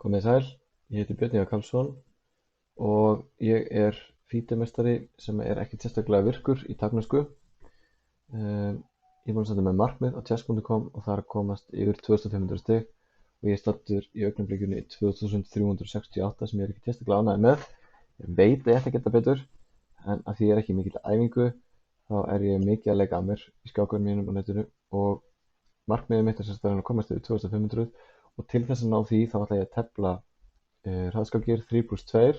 Komið þið sæl, ég heiti Björn Ívar Karlsson og ég er fítumeistari sem er ekkert sérstaklega virkur í taflmennsku. Ég er búinn að standa með markmið á chess.com og það er að komast yfir 2500 stig og ég er staddur í augnablikinu í 2368 sem ég er ekkert sérstaklega ánægður með. Ég veit að ég ætti að geta betur en af því ég er ekki mikill æfingu þá er ég mikið að leika að mér í skákunum mínum á netinu og markmiðið mitt er sem sagt að komast yfir 2500 og til þess að ná því þá ætla ég að tefla hraðskákir 3+2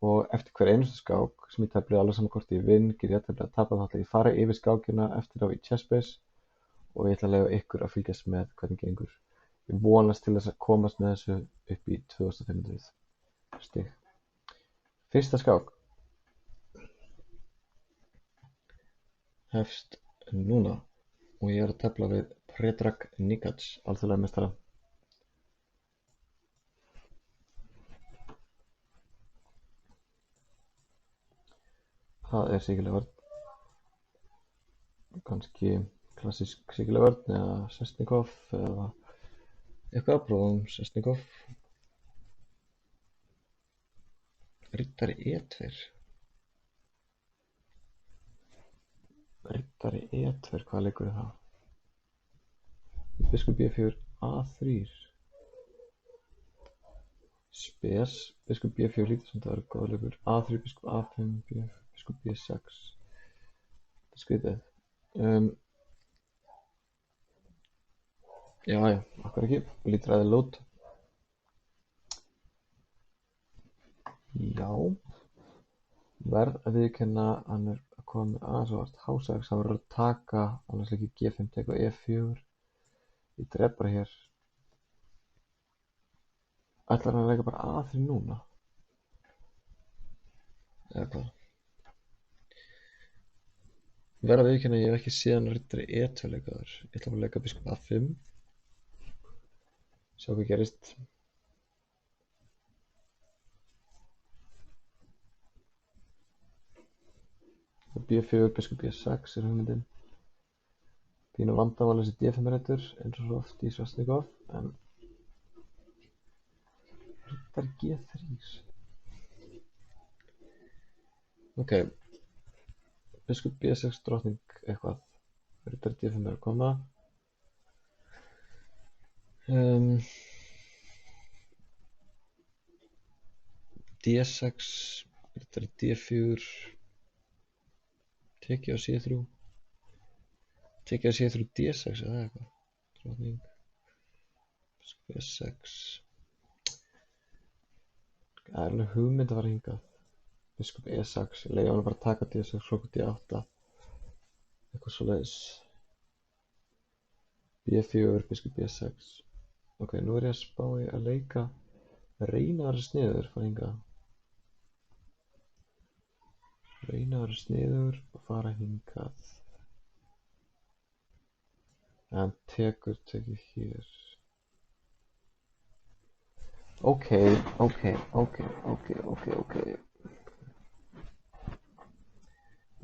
og eftir hver einustu skák sem ég tefli alveg saman hvort ég vinn, ger ég jafntefli að tapa, þá ætla ég að fara yfir skákina eftir á í Chessbase og ég ætla að leyfa ykkur að fylgjast með hvernig gengur. Ég vonast til þess að komast með þessu upp í 2500 stig. Fyrsta skák hefst núna og ég er að tefla við Predrag Nikać, alþjóðlega meistara. Það er sikileg vörn, kannski klassísk sikileg vörn eða Sestnikov eða eitthvað, prófum Sestnikov. Riddari E2. Riddari E2, hvað leikur er það? Biskup B4 A3. Spes, biskup B4 lítur sem það er góð leikur. A3, biskup A5, biskup B6. Þetta er skrítið. Já, okkur ekki. Lítur aðeins lót. Já. Verð að viðurkenna hann er að koma með aðeins og vart H6. Það verður að taka, annars ekki G5, teka E4. Ég dref bara hér. Ætlar hann að leika bara A3 núna? Eða hvað? Verð að viðurkenna ég hef ekki séð hann riddari E2 leikaður. Ég ætla bara að leika biskup A5. Sjá hvað gerist. B4, biskup B6 er hugmyndin. Pínu vandamál þessi D5 rætur eins og svo oft í Sestnikov, en riddari G3. Ok, biskup B6 drottning eitthvað. Riddari D5 er að koma. D6, riddari D4. Tekið á C3. Tekið á C3 D6 eða eitthvað. Drottning. Biskup B6. Það er alveg hugmynd að fara hingað. Biskup E6. Ég leiði hann bara að taka D6, klokku D8. Eitthvað svoleiðis. B4, biskup B6. Ok, nú er ég að spá í að leika. Reyna að vera sniður, fara hingað. Reyna að vera sniður og fara hingað. En tekur hér. Ok.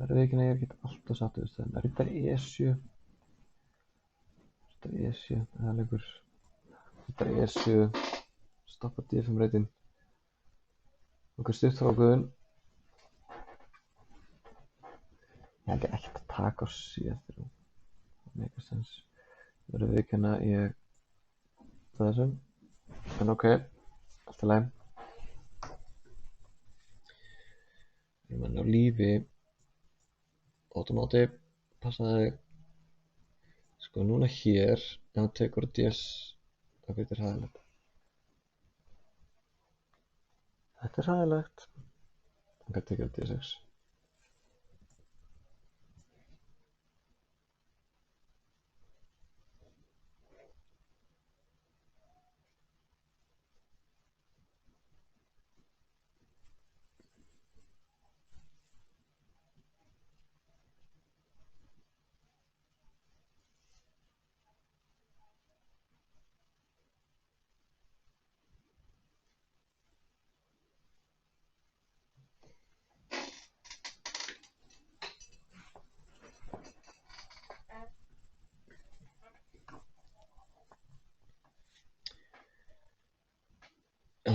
Verður ekki að ég er ekki alltaf sattur við stöðum. Riddari E7. Riddari E7, það leikur. Riddari E7. Stoppa D5 reytin. Ok, stutt frá ákvöðun. Ég held ekkert að taka á C3. Það meikar sens. Verður viðurkenna ég þessum. En ok, allt í lagi. Ég er menn á lífi. Ótumóti, passaði þig. Sko núna hér, ef hann tekur á DS, það fyrir hræðilegt. Þetta er hræðilegt. Hann kann tekið á D6.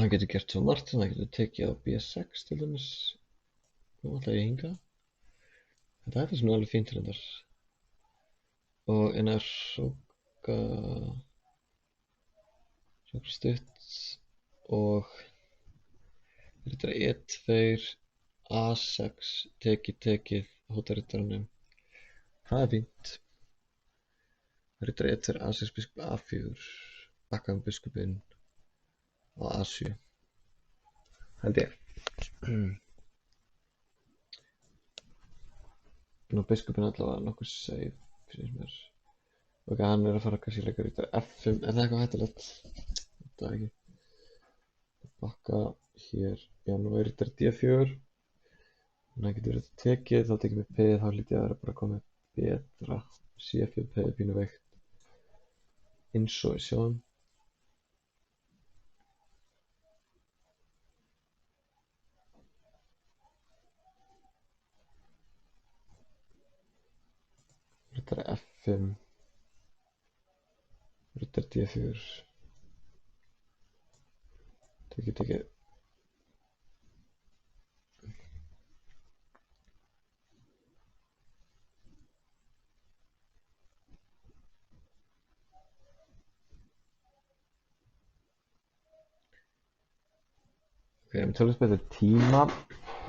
Hann getur gert svo margt sem það getur tekið á B6 til dæmis. Nú ætla ég hingað. Þetta er sem alveg fínt reyndar. Og en er hróka stutt og riddari E2, A6, tekið, hóta riddaranum. Það er fínt. Riddari E2, A6, biskup A4, bakka biskupinn á A7. Held ég. Nú biskupinn allavega nokkuð safe, finnst mér. Ok, hann er að fara kannski að leika riddari F5, er það eitthvað hættulegt? Þetta ekki. Bakka hér, já nú er riddari D4. Þannig að getur verið tekið, þá tekið með P, þá hlýt ég að vera bara komið betra. C4, P, pínu veikt. Eins og við sjáum. Riddari F5. Riddari D4. Tekið. Ok, með tölvist betur tíma.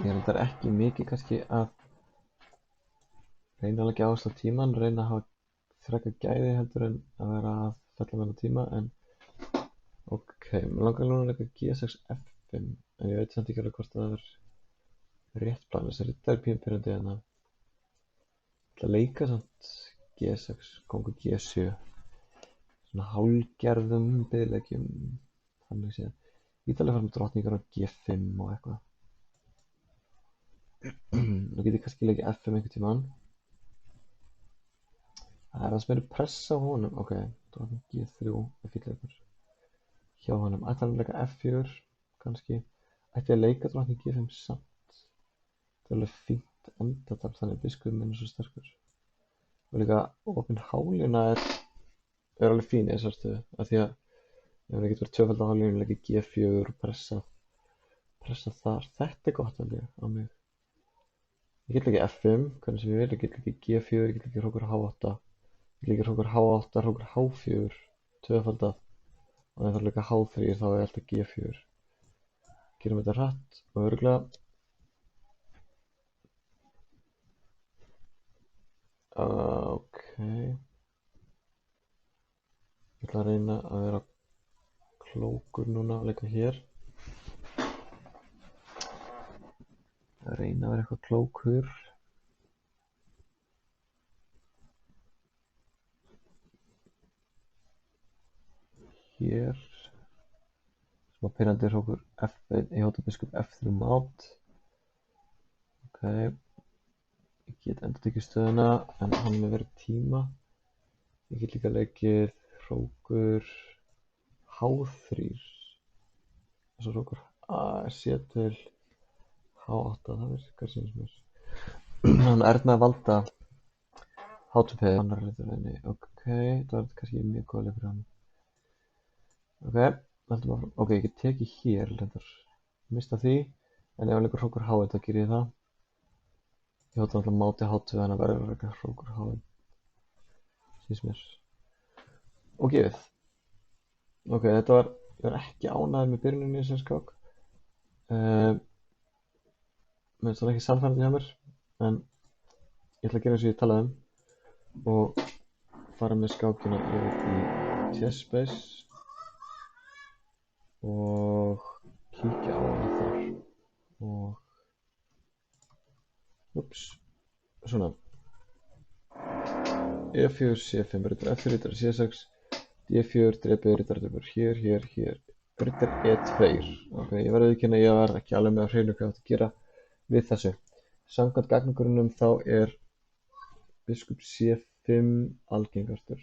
Ég reyndar ekki mikið kannski að reyna að leggja áherslu á tímann, reyna að hafa frekar gæði heldur en að vera að fella með tíma, en ok, mér langar núna að leika G6 F5, en ég veit samt ekki alveg hvort það er rétt plan, þessi riddari pínu pyrrandi hérna. Ég ætla að leika samt G6, kongur G7, svona hálfgerðum biðleikjum, þannig séð. Ég ætla að fara með drottningar á G5 og eitthvað. Nú get ég kannski leikið F5 einhvern tímann. Það er aðeins meiri pressa á honum. Ok, drottning G3 er fínn leikur. Hjá honum. Ætla hann að leika F4 kannski. Ætti ég að leika drottning G5 samt. Það er alveg fínt endatal þannig biskupinn minn er svo sterkur. Og líka opin hálína er alveg fín í þessar stöðu. Af því að ef það getur verið tvöfald á hálínu, leikið G4 og pressa þar. Þetta er gott held ég á mig. Ég get leikið F5, hvernig sem ég vil. Ég get leikið G4, ég get leikið hrókur H8. Ég get leikið hrókur H8, hrókur H4, tvöfaldað. Og ef það er leikið H3 þá er alltaf G4. Gerum þetta hratt og örugglega. Ok. Ég ætla að reyna að vera klókur núna að leika hér. Að reyna að vera eitthvað klókur. Hér. Smá pyrrandi hrókur F1, ég hóta biskup F3 mát. Ok. Ég get endur tekið stöðuna, en hann með verið tíma. Ég get líka leikið hrókur H3. Þessu hrókur C til H8, það virkar síns mér. Hann er með að valda H2P, hann er reyður henni. Ok, það var kannski mjög góð leik fyrir hann. Ok, heldum áfram. Ok, ég get tekið hér reyndar. Mista því, en ef hann leikur hrókur H1 þá ger ég það. Ég hóta alltaf máti H2 en að verður að leika hrókur H1. Síns mér. Og gefið. Ok, þetta var, ég var ekki ánægður með byrjuninni í þessari skák. Mér finnst það ekki sannfærandi hjá mér, en ég ætla að gera eins og ég talaði og fara með skákina yfir í chessbase og kíkja á hana þar og svona E4, C5, riddari F4, riddari C6, D4, dreipið, riddari hér, riddari E2. Ok, ég verði ekki að ég var ekki alveg með að hreinu hvað ég átti að gera við þessu. Samkvæmt gagnagrunnum þá er biskup C5 algengastur.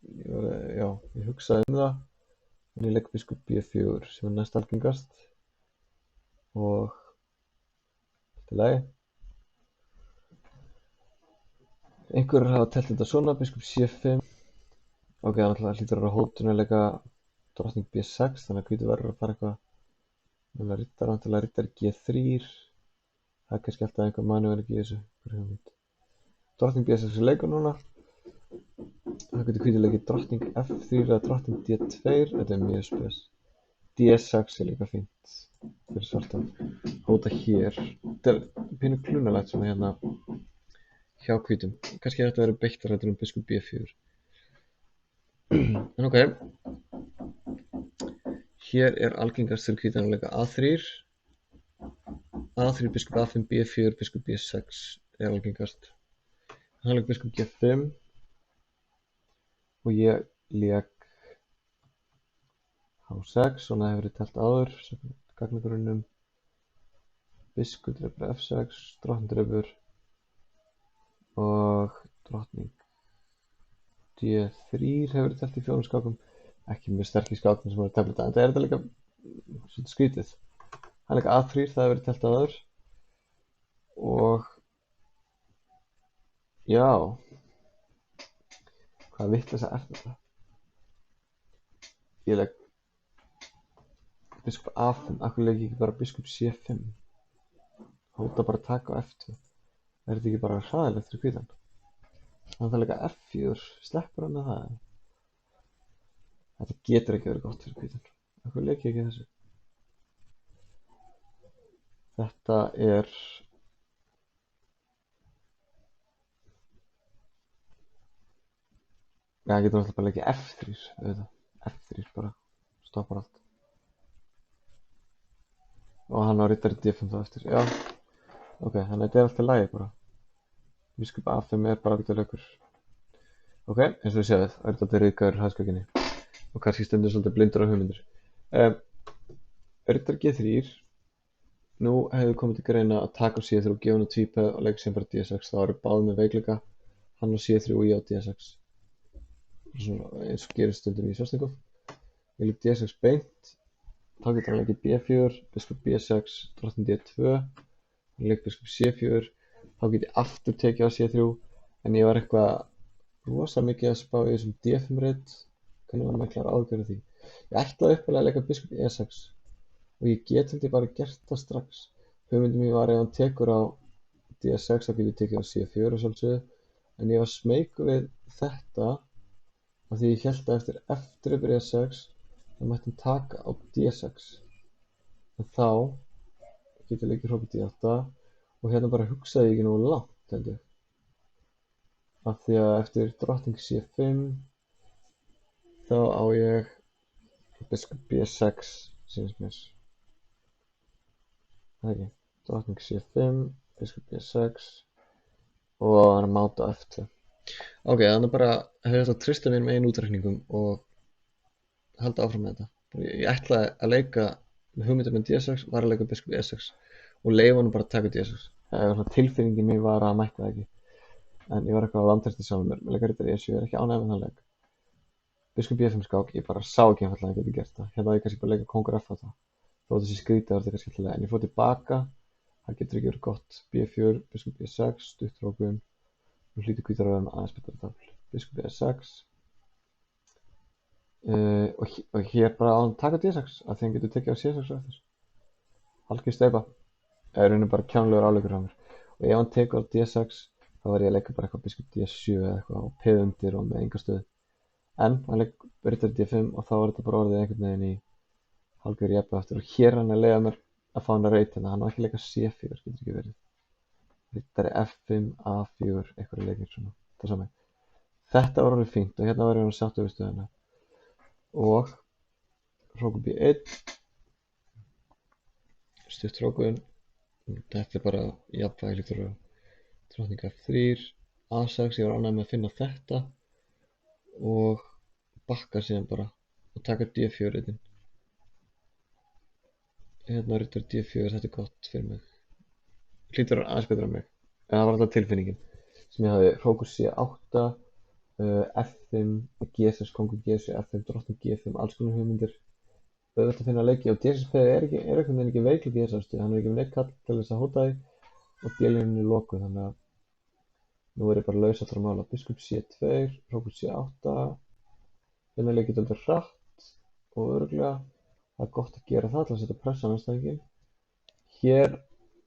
Ég hugsaði það, en ég legg biskup B4 sem er næst algengast og þetta er lagi. Einhverjir hafa telt þetta svona, biskup C5 Ok, það náttúrulega hlýtur að vera hótunuleika drottning B6, þannig að hvítur verður að fara eitthvað með riddara, náttúrulega riddari G3. Það er kannski alltaf einhver manuverk í þessu. Drottning B6 er leikur núna. Það getur hvítur leikið drottning F3 eða drottning D2, þetta er mjög spes. D6 er líka fínt fyrir svarta. Hóta hér. Þetta er pínu klunalegt svona hérna hjá hvítum. Kannski þetta verður beittar þetta biskup B4. En ok. Hér er algengast fyrir hvítan að leika A3. A3, biskup A5, B4, biskup B6 er algengast. Hann leik biskup G5 og ég leik H6, svona hefur verið telt áður, gagnagrunnum. Biskup drefur F6, drottning drefur og drottning D3 hefur verið telt í 4 skákum. Ekki mjög sterk í skákum sem eru teflið en það er þetta líka svolítið skrítið. Hann leik A3, það hefur verið telt áður og já, hvað vitleysa er þetta? Ég leik biskup A5, akkur leik ég ekki bara biskup C5? Hóta bara að taka á F2. Er þetta ekki bara hræðilegt fyrir hvítan? Þannig að leika F4, sleppur hann að það? Þetta getur ekki verið gott fyrir hvítan. Akkur leik ég ekki þessu? Þetta er Já, ég getur náttúrulega bara leikið F3, auðvitað. F3 bara, stoppar allt. Og hann á riddari D5 þá eftir, já. Ok, þannig að þetta er alltaf lagi bara. Biskup A5 er bara ágætur leikur. Ok, eins og við séum það er þetta ryðgaður hraðskakinni. Og kannski stundur svolítið blindur á hugmyndir. Riddari G3. Nú hefur komið til greina að taka á C3 og gefa hann tvípeð og leika sem bara D6. Það eru báðið með veikleika. Hann á C3 og ég á D6. Svona eins og gerist stundum í svörstingum. Ég leik D6 beint. Þá getur hann leikið B4, biskup B6, drottning D2. Hann leik biskup C4. Þá get ég aftur tekið á C3. En ég var eitthvað rosa mikið að spá í þessum D5 reit. Hvernig var miklar ágjörð því. Ég ætlaði uppalega að leika biskup E6. Og ég get held ég bara gert það strax. Hugmyndin mín var ef hann tekur á D6 þá get ég tekið á C4 sjálfsögðu. En ég var smeykur við þetta af því ég hélt að eftir F-drepur E6 þá mætti hann taka á D6. En þá get ég leikið hrópið D8 og hérna bara hugsaði ég ekki nógu langt held ég. Af því að eftir drottning C5 þá á ég biskup B6 sínst mér. Það ekki, drottning C5, biskup B6 og hann er máta F2. Ok, þannig bara hefur þetta að trista mér með einu útreikningum og halda áfram með þetta. Ég ætlaði að leika með hugmyndum með D6, var að leika biskup E6 og leifa hann bara að taka D6. Tilfinningin mín var að mætti það ekki. En ég var eitthvað að vantreysta sjálfum mér. Með leika riddari E7 er ekki ánægður með þann leik. Biskup B5 skák, ég bara sá ekki einfaldlega að ég geti gert það. Hérna ég kannski bara leika kóngur F8. Þó þessi skrítið var þetta kannski alltaf. En ég fór tilbaka. Það getur ekki verið gott. B4, biskup B6, stutt hrókun. Nú hlýtur hvítar að vera með aðeins betra tafl. Biskup E6. Og hér bara á hann taka D6 af því hann getur tekið á C6 og eftir. Algjör steypa. Það er bara kjánlegur áleikur hjá mér. Og ef hann tekur á D6 þá var ég að leika bara eitthvað biskup D7 eða eitthvað og peð undir og með enga stöðu. En hann leik riddari D5 og þá var þetta bara orðið einhvern veginn í hálfgerð jafnvægi aftur og hér hann að leiða mér að fá hann að reyta hann á ekki að leika C4, getur ekki verið. Riddari F5, A4, eitthvað leikir svona. Það saman. Þetta var orðið fínt og hérna var ég hann sáttur við stöðuna. Og hrókur B1. Stutt hrókun. Þetta er bara jafnvægi líktur á drottning F3, A6, ég var ánægður með að finna þetta og bakka síðan bara og taka D4 inn. Hérna riddari D4, þetta er gott fyrir mig. Hlýtur aðeins betra á mig. En það var alltaf tilfinningin sem ég hafði hrókur C8, F5, G6, kongur G7, F5, drottning G5, alls konar hugmyndir. Auðvitað að finna leiki og D6 er einhvern veginn ekki veikleiki í þessari stöðu. Hann er ekki með neitt kall til þess að hóta því og D-línan er lokuð þannig að nú er ég bara laus allra mála. Biskup C2, hrókur C8 Hérna leikir þetta hratt og örugglega. Það er gott að gera það til að setja pressu á andstæðinginn. Hér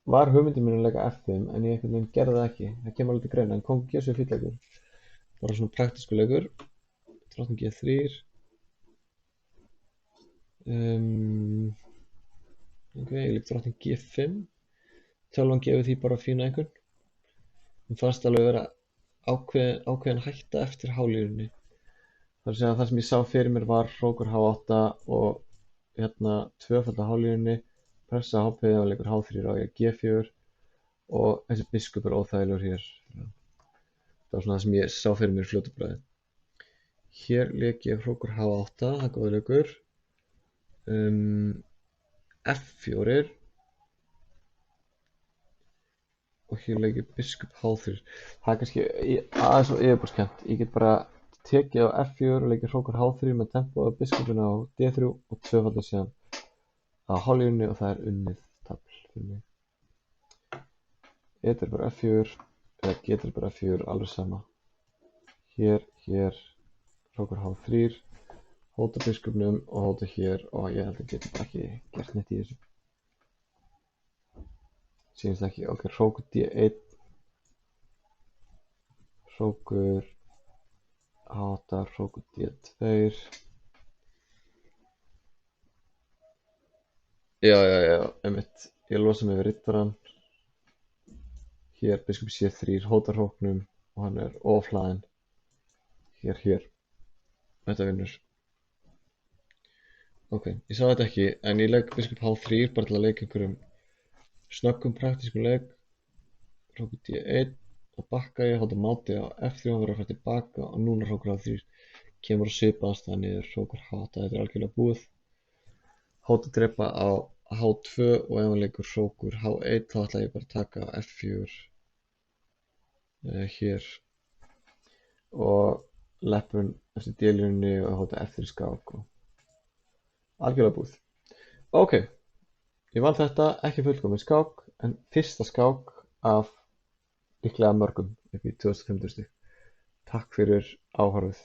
var hugmyndin mín að leika F5 en ég einhvern veginn gerði það ekki. Það kemur alveg til greina en kóngur G7 er fínn leikur. Bara svona praktískur leikur. Drottning G3. Ok, ég leik drottning G5. Tölvan gefur því bara fína einhvern. Hún fannst alveg vera ákveðin hætta eftir hálínunni. Það er að segja að það sem ég sá fyrir mér var hrókur H8 og hérna tvöfalda hálínunni, pressa HP og leikur H3 á ég G4 og þessi biskup er óþægilegur hér. Það var svona það sem ég sá fyrir mér í fljótu bragði. Hér leik ég hrókur H8, það er góður leikur. F4 og hér leik ég biskup H3. Það er kannski aðeins og yfirborðskennt. Ég get bara tekið á F4 og leikir hrókur H3 með tempo og biskupina á D3 og tvöfalda síðan á hálínunni og það er unnið tafl fyrir mig. Þetta er bara F4 eða getur bara F4, alveg sama. Hér, hrókur H3, hóta biskupnum og hóta hér og ég held að geta bara ekki gert neitt í þessu. Sýnist ekki, ok, hrókur D1, hrókur H8, hrókur D2. Já, einmitt, ég losa mig við rittarann. Hér biskup C3, hótar hróknum og hann er ofhlaðinn. Hér, þetta vinnur. Ok, ég sá þetta ekki, en ég legg biskup H3 bara til að leika einhverjum snöggum praktískum leik. Hrókur D1 og bakka ég, hóta máti á F3 og verður að fara tilbaka og núna hrókur H3 kemur og svipaðast það niður hrókur H8, þetta er algjörlega búið. Hóta drepa á H2 og ef hann leikur hrókur H1 þá ætla ég bara að taka F4 hér og leppun eftir D-línunni og hóta F3 skák og algjörlega búið. Ok, ég vann þetta, ekki fullkominn skák en fyrsta skák af líklega mörgum upp í 2500 stig. Takk fyrir áhorfið.